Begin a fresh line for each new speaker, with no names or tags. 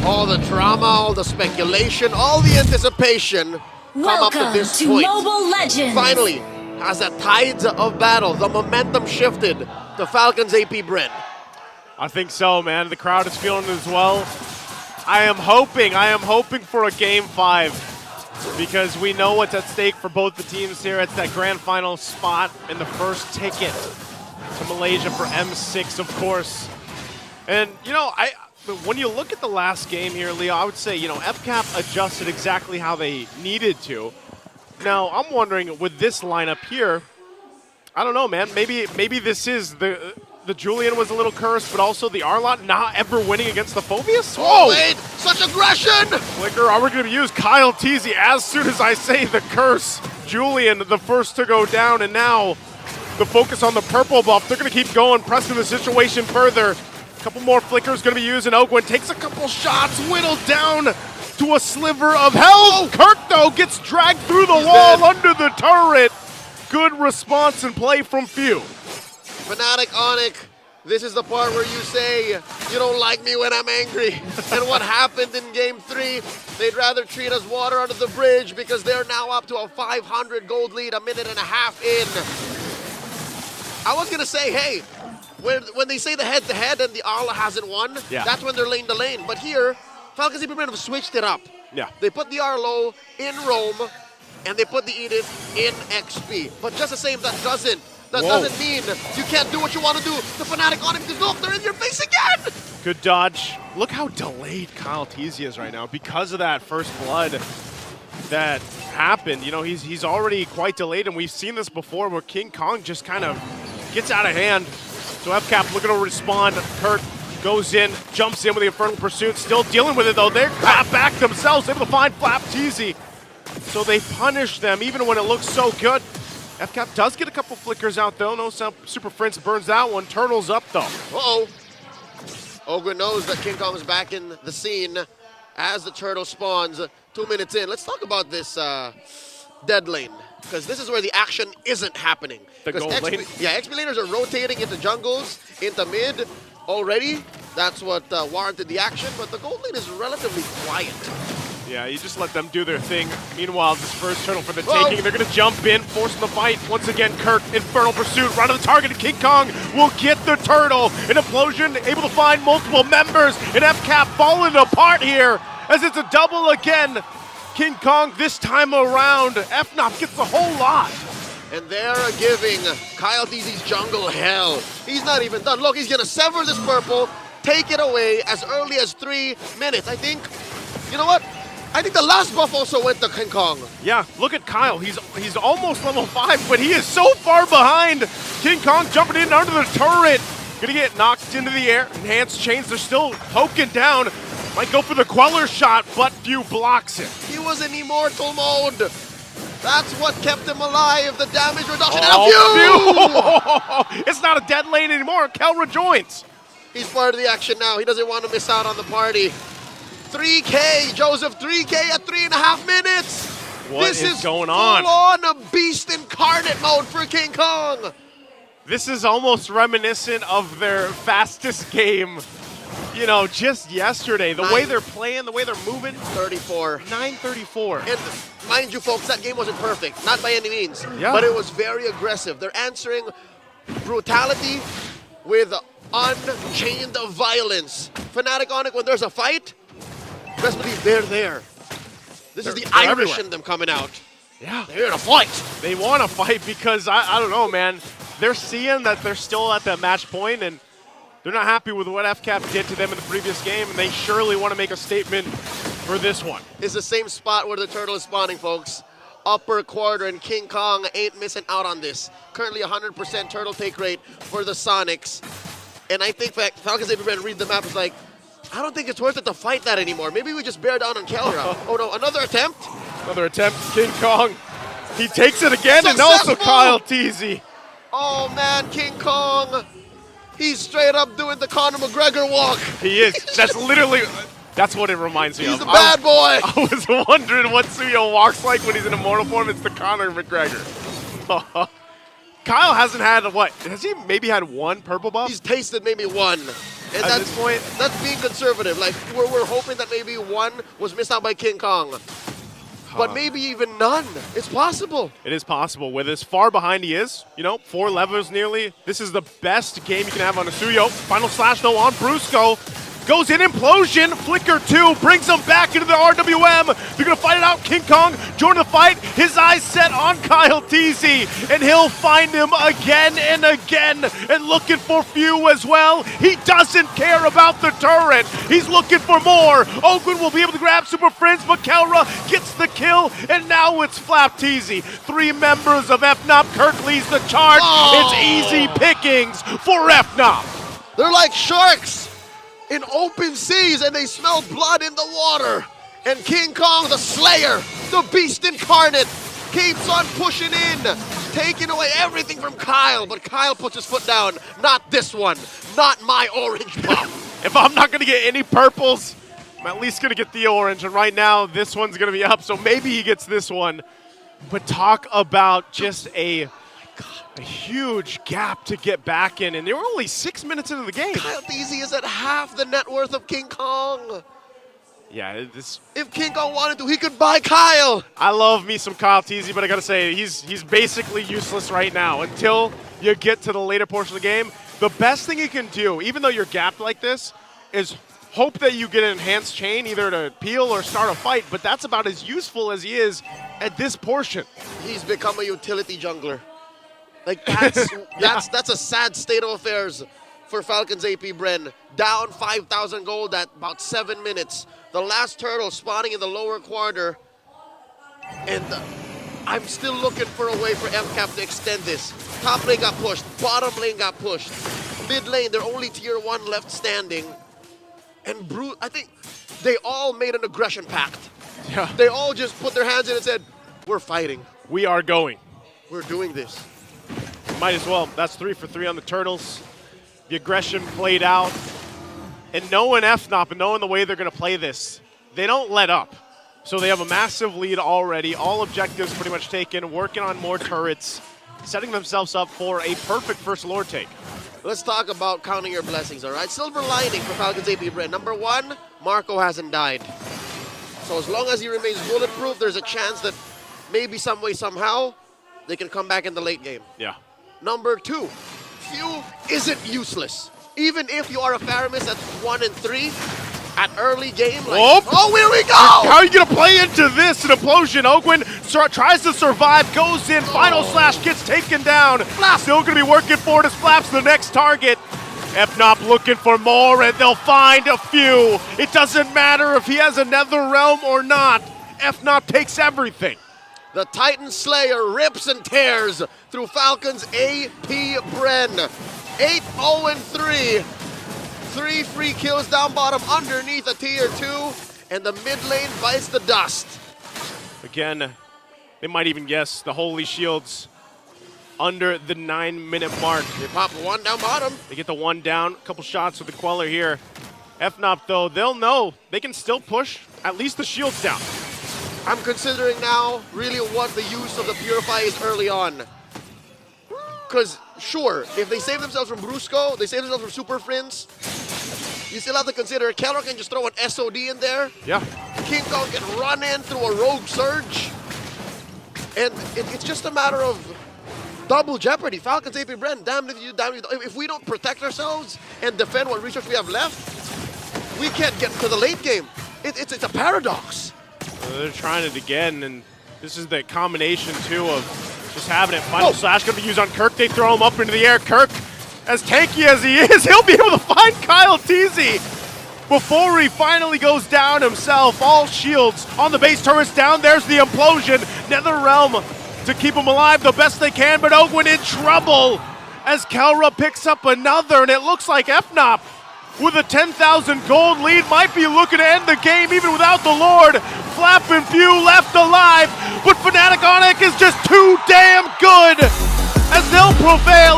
All the drama, all the speculation, all the anticipation come up to this point.
Mobile Legends.
Finally, as the tides of battle, the momentum shifted to Falcon's AP BREN.
I think so, man. The crowd is feeling it as well. I am hoping for a Game 5 because we know what's at stake for both the teams here. It's that grand final spot and the first ticket to Malaysia for M6, of course. And, you know, when you look at the last game here, Leo, I would say, you know, FCAP adjusted exactly how they needed to. Now, I'm wondering, with this lineup here, I don't know, man, maybe this is the Julian was a little cursed, but also the Arlott not ever winning against the Phobius?
Oh, wait, such aggression!
Flicker, are we going to use kyletz as soon as I say the curse? Julian, the first to go down, and now the focus on the purple buff. They're going to keep going, pressing the situation further. Couple more flickers going to be used, and owgwen takes a couple shots, whittled down to a sliver of health. Kirk, though, gets dragged through the wall under the turret. Good response and play from pheww.
FNATIC ONIC, this is the part where you say, you don't like me when I'm angry. And what happened in Game 3, they'd rather treat us water under the bridge because they're now up to a 500 gold lead, a minute and a half in. I was going to say, hey, when they say the head-to-head and the Arla hasn't won, that's when they're lane to lane. But here, Falcons have switched it up.
Yeah.
They put the Arlo in Rome, and they put the Edith in XP. But just the same, that doesn't mean you can't do what you want to do. The FNATIC ONIC, because look, they're in your face again!
Good dodge. Look how delayed kyletz is right now because of that first blood that happened. You know, he's already quite delayed, and we've seen this before where King Kong just kind of gets out of hand. So FCAP looking to respond. Kirk goes in, jumps in with the Infernal Pursuit, still dealing with it though. They're back themselves, able to find flaptzy. So they punish them even when it looks so good. FCAP does get a couple flickers out though. No super frince burns that one. Turtle's up though.
Uh-oh. owgwen knows that King Kong is back in the scene as the turtle spawns 2 minutes in. Let's talk about this dead lane, because this is where the action isn't happening.
The gold lane?
Yeah, XP laners are rotating into jungles, into mid already. That's what warranted the action, but the gold lane is relatively quiet.
Yeah, you just let them do their thing. Meanwhile, this first turtle for the taking, they're going to jump in, forcing the fight. Once again, Kirk, Infernal Pursuit, right on the target, and King Kong will get the turtle. An implosion, able to find multiple members, and FCAP falling apart here as it's a double again. King Kong this time around, FNOP gets a whole lot.
And they're giving kyletz jungle hell. He's not even done. Look, he's going to sever this purple, take it away as early as 3 minutes. I think, you know what? I think the last buff also went to King Kong.
Yeah, look at Kyle. He's almost level 5, but he is so far behind. King Kong jumping in under the turret. Gonna get knocked into the air. Enhanced chains, they're still poking down. Might go for the Queller shot, but pheww blocks it.
He was in immortal mode. That's what kept him alive, the damage reduction.
It's not a dead lane anymore. Kelra joins.
He's part of the action now. He doesn't want to miss out on the party. 3K, Joseph, 3K at 3.5 minutes.
What is going on?
Full on a beast incarnate mode for King Kong.
This is almost reminiscent of their fastest game, you know, just yesterday. The way they're playing, the way they're moving.
34.
9:34.
And mind you, folks, that game wasn't perfect. Not by any means.
Yeah.
But it was very aggressive. They're answering brutality with unchained violence. FNATIC ONIC, when there's a fight, best believe they're there. This is the Irish in them coming out.
Yeah.
They're here to fight.
They want to fight because, I don't know, man. They're seeing that they're still at that match point, and they're not happy with what FCAP did to them in the previous game, and they surely want to make a statement for this one.
It's the same spot where the turtle is spawning, folks. Upper quadrant, King Kong ain't missing out on this. Currently 100% turtle take rate for the Sonics. And I think Falcons AP BREN read the map is like, I don't think it's worth it to fight that anymore. Maybe we just bear down on Kelra. Oh no, another attempt?
Another attempt, King Kong. He takes it again, and also kyletz.
Oh man, King Kong. He's straight up doing the Conor McGregor walk.
He is. That's literally, that's what it reminds me of.
He's a bad boy.
I was wondering what pheww walks like when he's in immortal form. It's the Conor McGregor. Kyle hasn't had, what? Has he maybe had one purple buff?
He's tasted maybe one. And
at this point.
That's being conservative. Like, we're hoping that maybe one was missed out by King Kong. But maybe even none. It's possible.
It is possible. With as far behind he is, 4 levels nearly. This is the best game you can have on a Suyo. Final slash though on Brusko. Goes in, implosion, flicker 2, brings him back into the RWM. They're gonna fight it out. King Kong joining the fight. His eyes set on kyletz, and he'll find him again and again. And looking for pheww as well. He doesn't care about the turret. He's looking for more. owgwen will be able to grab Super Frince, but kelra gets the kill, and now it's flaptzy. 3 members of FNAP. Kirk leads the charge. It's easy pickings for FNAP.
They're like sharks in open seas, and they smell blood in the water. And King Kong, the Slayer, the Beast Incarnate, keeps on pushing in, taking away everything from Kyle. But Kyle puts his foot down. Not this one. Not my orange buff.
If I'm not going to get any purples, I'm at least going to get the orange. And right now, this one's going to be up, so maybe he gets this one. But talk about just a huge gap to get back in, and they were only 6 minutes into the game.
kyletz is at half the net worth of King Kong.
Yeah,
if King Kong wanted to, he could buy Kyle.
I love me some kyletz, but I gotta say, he's basically useless right now until you get to the later portion of the game. The best thing you can do, even though you're gapped like this, is hope that you get an enhanced chain, either to peel or start a fight, but that's about as useful as he is at this portion.
He's become a utility jungler. Like, that's a sad state of affairs for Falcon's AP BREN. Down 5,000 gold at about 7 minutes. The last turtle spawning in the lower quarter. And I'm still looking for a way for MCAP to extend this. Top lane got pushed. Bottom lane got pushed. Mid lane, they're only tier 1 left standing. And I think they all made an aggression pact.
Yeah.
They all just put their hands in and said, we're fighting.
We are going.
We're doing this.
Might as well. That's 3 for 3 on the turtles. The aggression played out. And knowing FNAP and knowing the way they're going to play this, they don't let up. So they have a massive lead already. All objectives pretty much taken, working on more turrets, setting themselves up for a perfect first lord take.
Let's talk about counting your blessings, all right? Silver lining for Falcon's AP BREN. Number 1, Marco hasn't died. So as long as he remains bulletproof, there's a chance that maybe some way, somehow, they can come back in the late game.
Yeah.
Number 2, pheww isn't useless. Even if you are a Faramis at 1 and 3, at early game, like, oh, here we go!
How are you going to play into this? An implosion. owgwen tries to survive, goes in, final slash, gets taken down. Flap still going to be working for it as Flap's the next target. FNAP looking for more, and they'll find a pheww. It doesn't matter if he has another realm or not. FNAP takes everything.
The Titan Slayer rips and tears through Falcon's AP BREN. 8-0-3. 3 free kills down bottom underneath a tier 2, and the mid lane bites the dust.
Again, they might even guess the holy shields under the 9-minute mark.
They pop 1 down bottom.
They get the 1 down, a couple shots with the queller here. FNAP though, they'll know they can still push at least the shields down.
I'm considering now really what the use of the Purify is early on. Because, sure, if they save themselves from Brusko, they save themselves from Super Frince, you still have to consider kelra can just throw an SOD in there.
Yeah.
King Kong can run in through a rogue surge. And it's just a matter of double jeopardy. Falcon's AP BREN, damn if you, if we don't protect ourselves and defend what resource we have left, we can't get to the late game. It's a paradox.
They're trying it again, and this is the combination, too, of just having it. Final slash going to be used on Kirk. They throw him up into the air. Kirk, as tanky as he is, he'll be able to find kyletz before he finally goes down himself. All shields on the base turrets down. There's the implosion. NetherRealm to keep him alive the best they can, but owgwen in trouble as kelra picks up another, and it looks like FNAP with a 10,000 gold lead might be looking to end the game even without the Lord. Flap and pheww left alive, but FNATIC ONIC is just too damn good as they'll prevail.